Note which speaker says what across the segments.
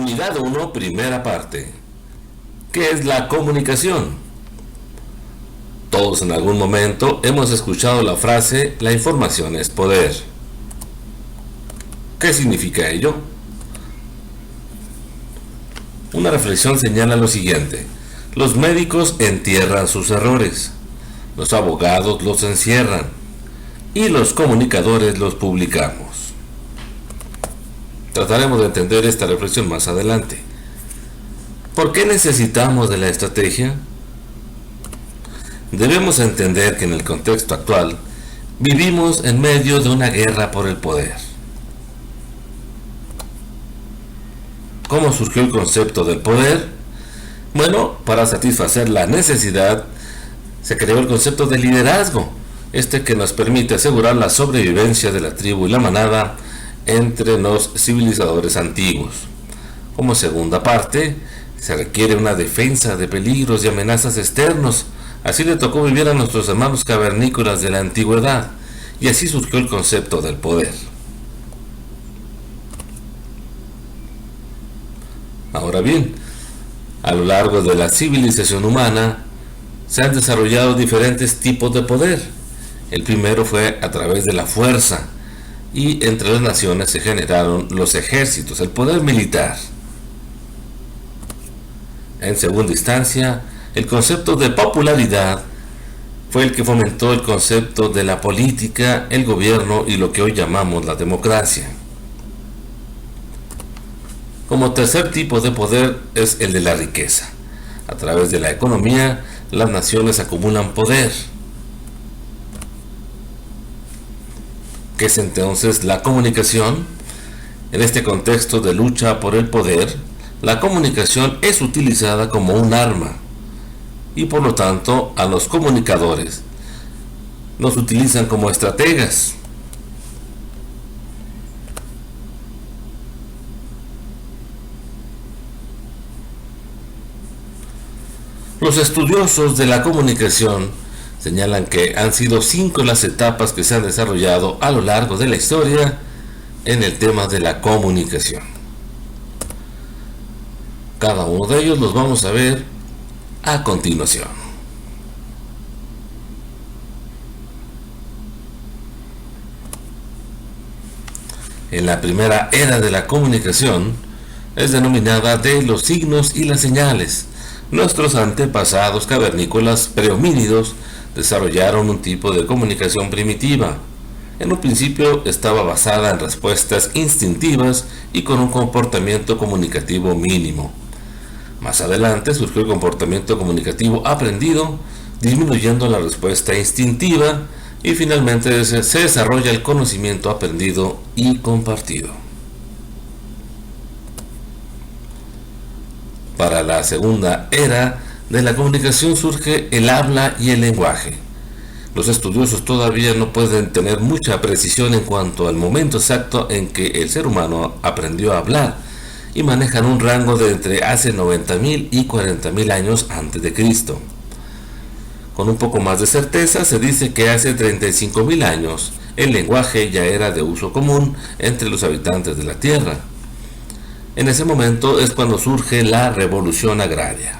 Speaker 1: Unidad 1, primera parte. ¿Qué es la comunicación? Todos en algún momento hemos escuchado la frase "la información es poder". ¿Qué significa ello? Una reflexión señala lo siguiente: los médicos entierran sus errores, los abogados los encierran y los comunicadores los publicamos. Trataremos de entender esta reflexión más adelante. ¿Por qué necesitamos de la estrategia? Debemos entender que en el contexto actual vivimos en medio de una guerra por el poder. ¿Cómo surgió el concepto del poder? Bueno, para satisfacer la necesidad se creó el concepto de liderazgo, que nos permite asegurar la sobrevivencia de la tribu y la manada entre los civilizadores antiguos. Como segunda parte, se requiere una defensa de peligros y amenazas externos. Así le tocó vivir a nuestros hermanos cavernícolas de la antigüedad, y así surgió el concepto del poder. Ahora bien, a lo largo de la civilización humana se han desarrollado diferentes tipos de poder. El primero fue a través de la fuerza, y entre las naciones se generaron los ejércitos, el poder militar. En segunda instancia, el concepto de popularidad fue el que fomentó el concepto de la política, el gobierno y lo que hoy llamamos la democracia. Como tercer tipo de poder es el de la riqueza. A través de la economía, las naciones acumulan poder. ¿Qué es entonces la comunicación? En este contexto de lucha por el poder, la comunicación es utilizada como un arma, y por lo tanto a los comunicadores nos utilizan como estrategas. Los estudiosos de la comunicación señalan que han sido 5 las etapas que se han desarrollado a lo largo de la historia en el tema de la comunicación. Cada uno de ellos los vamos a ver a continuación. En la primera era de la comunicación es denominada de los signos y las señales. Nuestros antepasados cavernícolas prehomínidos desarrollaron un tipo de comunicación primitiva. En un principio estaba basada en respuestas instintivas y con un comportamiento comunicativo mínimo. Más adelante surgió el comportamiento comunicativo aprendido, disminuyendo la respuesta instintiva, y finalmente se desarrolla el conocimiento aprendido y compartido. Para la segunda era de la comunicación surge el habla y el lenguaje. Los estudiosos todavía no pueden tener mucha precisión en cuanto al momento exacto en que el ser humano aprendió a hablar, y manejan un rango de entre hace 90.000 y 40.000 años antes de Cristo. Con un poco más de certeza se dice que hace 35.000 años el lenguaje ya era de uso común entre los habitantes de la Tierra. En ese momento es cuando surge la revolución agraria.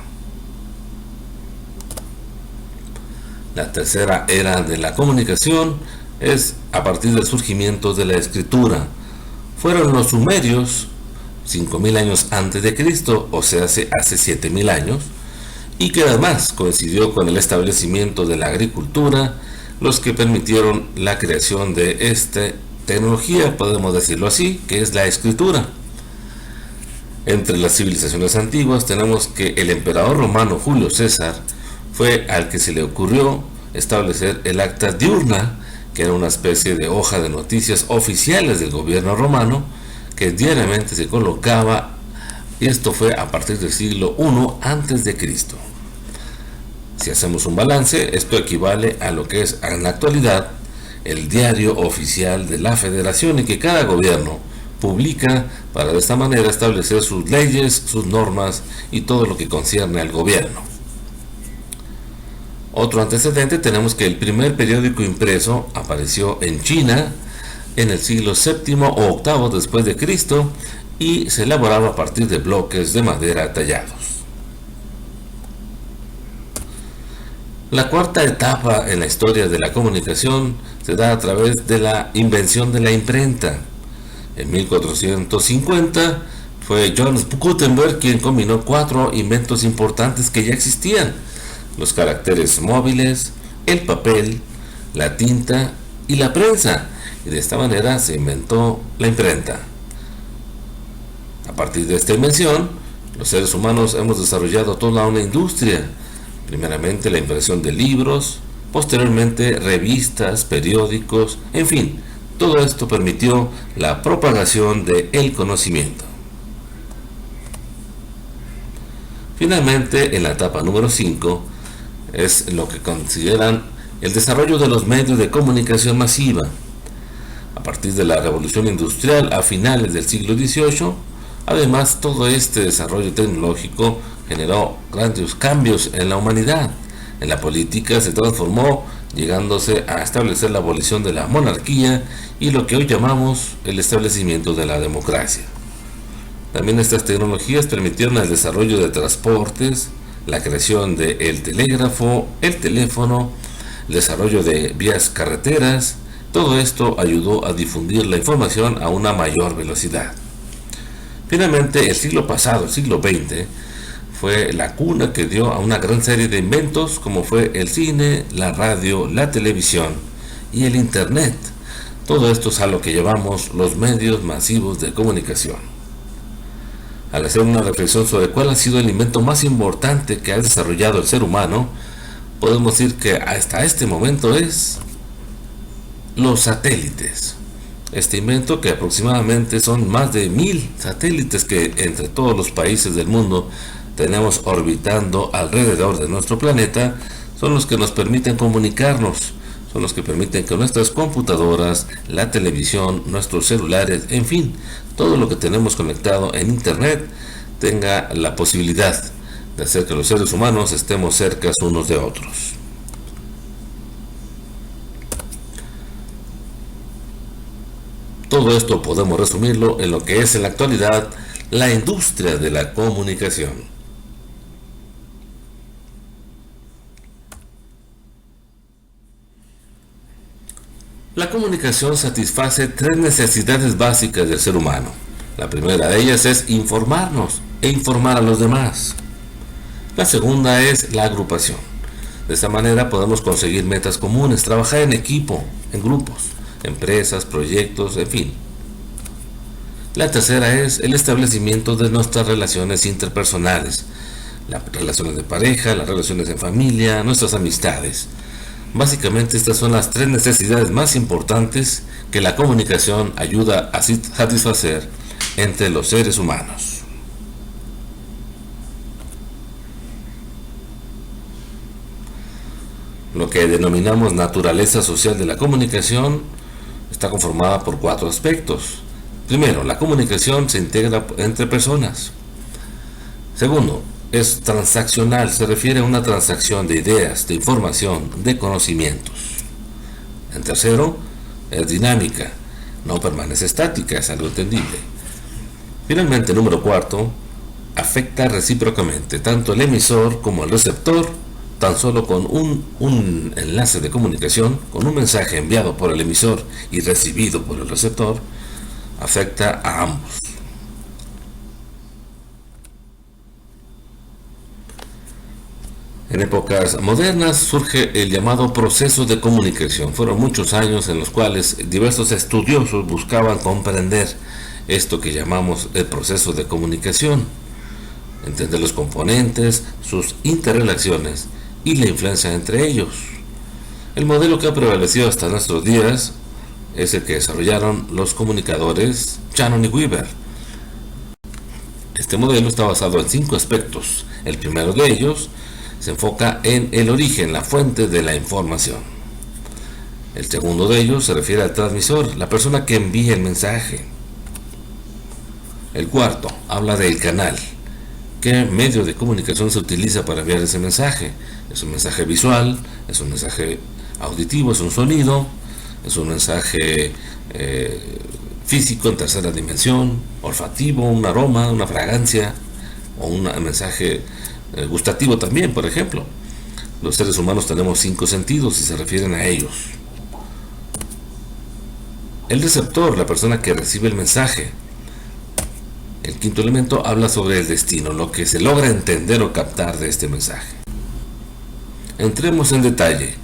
Speaker 1: La tercera era de la comunicación es a partir del surgimiento de la escritura. Fueron los sumerios, 5.000 años antes de Cristo, o sea, hace 7.000 años, y que además coincidió con el establecimiento de la agricultura, los que permitieron la creación de esta tecnología, podemos decirlo así, que es la escritura. Entre las civilizaciones antiguas tenemos que el emperador romano Julio César fue al que se le ocurrió establecer el acta diurna, que era una especie de hoja de noticias oficiales del gobierno romano, que diariamente se colocaba, y esto fue a partir del siglo I antes de Cristo. Si hacemos un balance, esto equivale a lo que es en la actualidad el diario oficial de la Federación, y que cada gobierno publica para de esta manera establecer sus leyes, sus normas y todo lo que concierne al gobierno. Otro antecedente tenemos que el primer periódico impreso apareció en China en el siglo VII o VIII después de Cristo, y se elaboraba a partir de bloques de madera tallados. La cuarta etapa en la historia de la comunicación se da a través de la invención de la imprenta. En 1450 fue John Gutenberg quien combinó 4 inventos importantes que ya existían: los caracteres móviles, el papel, la tinta y la prensa, y de esta manera se inventó la imprenta. A partir de esta invención, los seres humanos hemos desarrollado toda una industria. Primeramente la impresión de libros, posteriormente revistas, periódicos, en fin, todo esto permitió la propagación del conocimiento. Finalmente, en la etapa número 5, es lo que consideran el desarrollo de los medios de comunicación masiva. A partir de la revolución industrial a finales del siglo XVIII, además todo este desarrollo tecnológico generó grandes cambios en la humanidad. En la política se transformó, llegándose a establecer la abolición de la monarquía y lo que hoy llamamos el establecimiento de la democracia. También estas tecnologías permitieron el desarrollo de transportes, la creación del telégrafo, el teléfono, el desarrollo de vías carreteras. Todo esto ayudó a difundir la información a una mayor velocidad. Finalmente, el siglo pasado, el siglo XX, fue la cuna que dio a una gran serie de inventos como fue el cine, la radio, la televisión y el internet. Todo esto es a lo que llamamos los medios masivos de comunicación. Al hacer una reflexión sobre cuál ha sido el invento más importante que ha desarrollado el ser humano, podemos decir que hasta este momento es los satélites. Este invento, que aproximadamente son más de 1000 satélites que entre todos los países del mundo tenemos orbitando alrededor de nuestro planeta, son los que nos permiten comunicarnos, son los que permiten que nuestras computadoras, la televisión, nuestros celulares, en fin, todo lo que tenemos conectado en internet tenga la posibilidad de hacer que los seres humanos estemos cerca unos de otros. Todo esto podemos resumirlo en lo que es en la actualidad la industria de la comunicación. La comunicación satisface 3 necesidades básicas del ser humano. La primera de ellas es informarnos e informar a los demás. La segunda es la agrupación. De esta manera podemos conseguir metas comunes, trabajar en equipo, en grupos, empresas, proyectos, en fin. La tercera es el establecimiento de nuestras relaciones interpersonales, las relaciones de pareja, las relaciones en familia, nuestras amistades. Básicamente estas son las 3 necesidades más importantes que la comunicación ayuda a satisfacer entre los seres humanos. Lo que denominamos naturaleza social de la comunicación está conformada por 4 aspectos. Primero, la comunicación se integra entre personas. Segundo, es transaccional, se refiere a una transacción de ideas, de información, de conocimientos. En tercero, es dinámica, no permanece estática, es algo entendible. Finalmente, número 4, afecta recíprocamente tanto el emisor como el receptor. Tan solo con un enlace de comunicación, con un mensaje enviado por el emisor y recibido por el receptor, afecta a ambos. En épocas modernas surge el llamado proceso de comunicación. Fueron muchos años en los cuales diversos estudiosos buscaban comprender esto que llamamos el proceso de comunicación, entender los componentes, sus interrelaciones y la influencia entre ellos. El modelo que ha prevalecido hasta nuestros días es el que desarrollaron los comunicadores Shannon y Weaver. Este modelo está basado en 5 aspectos. El primero de ellos se enfoca en el origen, la fuente de la información. El segundo de ellos se refiere al transmisor, la persona que envía el mensaje. El cuarto habla del canal. ¿Qué medio de comunicación se utiliza para enviar ese mensaje? ¿Es un mensaje visual? ¿Es un mensaje auditivo? ¿Es un sonido? ¿Es un mensaje físico en tercera dimensión, olfativo, un aroma, una fragancia o un mensaje gustativo también, por ejemplo. Los seres humanos tenemos 5 sentidos y se refieren a ellos. El receptor, la persona que recibe el mensaje. El quinto elemento habla sobre el destino, lo que se logra entender o captar de este mensaje. Entremos en detalle.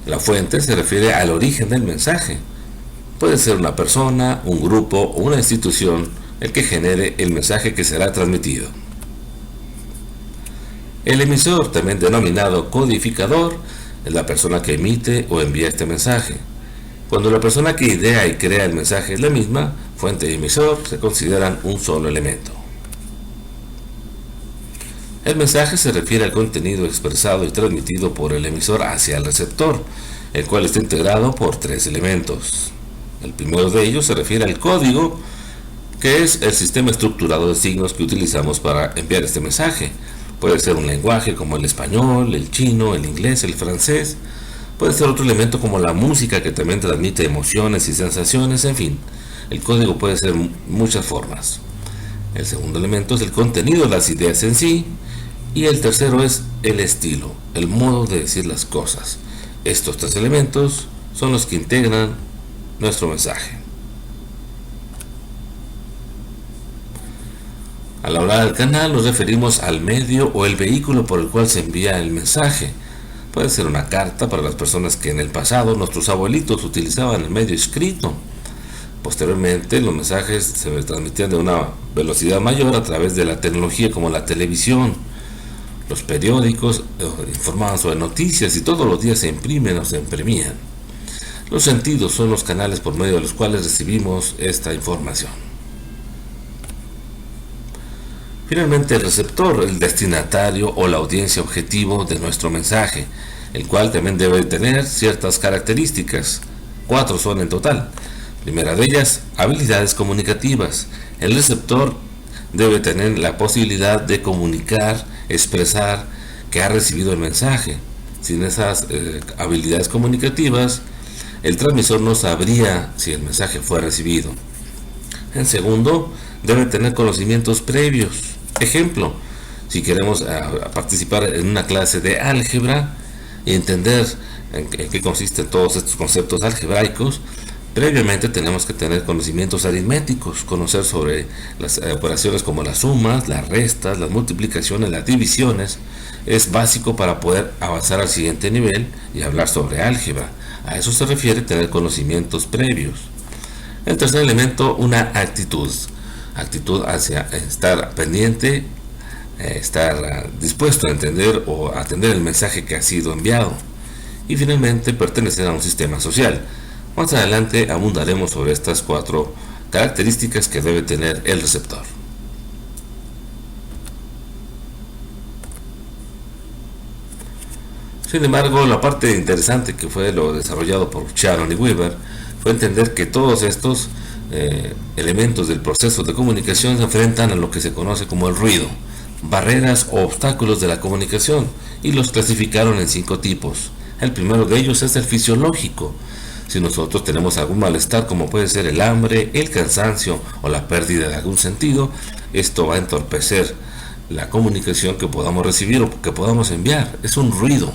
Speaker 1: La fuente se refiere al origen del mensaje. Puede ser una persona, un grupo o una institución el que genere el mensaje que será transmitido. El emisor, también denominado codificador, es la persona que emite o envía este mensaje. Cuando la persona que idea y crea el mensaje es la misma, fuente y emisor se consideran un solo elemento. El mensaje se refiere al contenido expresado y transmitido por el emisor hacia el receptor, el cual está integrado por 3 elementos. El primero de ellos se refiere al código, que es el sistema estructurado de signos que utilizamos para enviar este mensaje. Puede ser un lenguaje como el español, el chino, el inglés, el francés. Puede ser otro elemento como la música, que también transmite emociones y sensaciones, en fin. El código puede ser muchas formas. El segundo elemento es el contenido de las ideas en sí. Y el tercero es el estilo, el modo de decir las cosas. Estos 3 elementos son los que integran nuestro mensaje. Al hablar del canal nos referimos al medio o el vehículo por el cual se envía el mensaje. Puede ser una carta para las personas que en el pasado nuestros abuelitos utilizaban el medio escrito. Posteriormente los mensajes se transmitían de una velocidad mayor a través de la tecnología como la televisión. Los periódicos informaban sobre noticias y todos los días se imprimen o se imprimían. Los sentidos son los canales por medio de los cuales recibimos esta información. Finalmente, el receptor, el destinatario o la audiencia objetivo de nuestro mensaje, el cual también debe tener ciertas características. 4 son en total. Primera de ellas, habilidades comunicativas. El receptor debe tener la posibilidad de comunicar, expresar que ha recibido el mensaje. Sin esas habilidades comunicativas, el transmisor no sabría si el mensaje fue recibido. En segundo, debe tener conocimientos previos. Ejemplo, si queremos participar en una clase de álgebra y entender en qué consisten todos estos conceptos algebraicos, previamente tenemos que tener conocimientos aritméticos, conocer sobre las operaciones como las sumas, las restas, las multiplicaciones, las divisiones. Es básico para poder avanzar al siguiente nivel y hablar sobre álgebra. A eso se refiere tener conocimientos previos. El tercer elemento, una actitud. Actitud hacia estar pendiente, estar dispuesto a entender o atender el mensaje que ha sido enviado. Y finalmente, pertenecer a un sistema social. Más adelante abundaremos sobre estas 4 características que debe tener el receptor. Sin embargo, la parte interesante que fue lo desarrollado por Sharon y Weber fue entender que todos estos elementos del proceso de comunicación se enfrentan a lo que se conoce como el ruido, barreras o obstáculos de la comunicación, y los clasificaron en 5 tipos. El primero de ellos es el fisiológico. Si nosotros tenemos algún malestar, como puede ser el hambre, el cansancio o la pérdida de algún sentido, esto va a entorpecer la comunicación que podamos recibir o que podamos enviar. Es un ruido.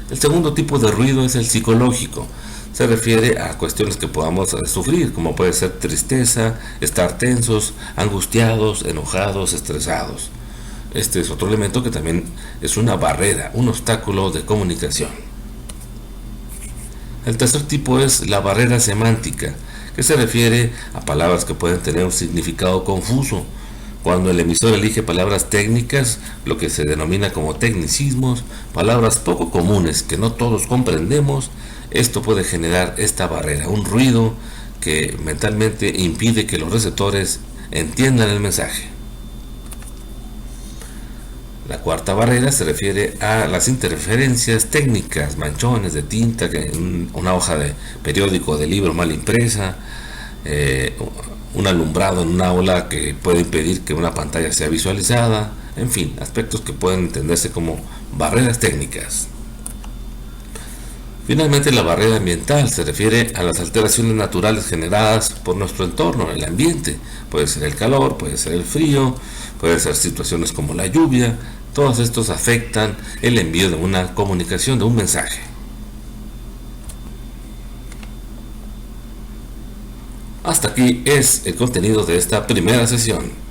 Speaker 1: El segundo tipo de ruido es el psicológico. Se refiere a cuestiones que podamos sufrir, como puede ser tristeza, estar tensos, angustiados, enojados, estresados. Este es otro elemento que también es una barrera, un obstáculo de comunicación. El tercer tipo es la barrera semántica, que se refiere a palabras que pueden tener un significado confuso. Cuando el emisor elige palabras técnicas, lo que se denomina como tecnicismos, palabras poco comunes que no todos comprendemos, esto puede generar esta barrera, un ruido que mentalmente impide que los receptores entiendan el mensaje. La cuarta barrera se refiere a las interferencias técnicas, manchones de tinta en una hoja de periódico o de libro mal impresa, un alumbrado en una aula que puede impedir que una pantalla sea visualizada, en fin, aspectos que pueden entenderse como barreras técnicas. Finalmente, la barrera ambiental se refiere a las alteraciones naturales generadas por nuestro entorno, el ambiente. Puede ser el calor, puede ser el frío, puede ser situaciones como la lluvia. Todos estos afectan el envío de una comunicación, de un mensaje. Hasta aquí es el contenido de esta primera sesión.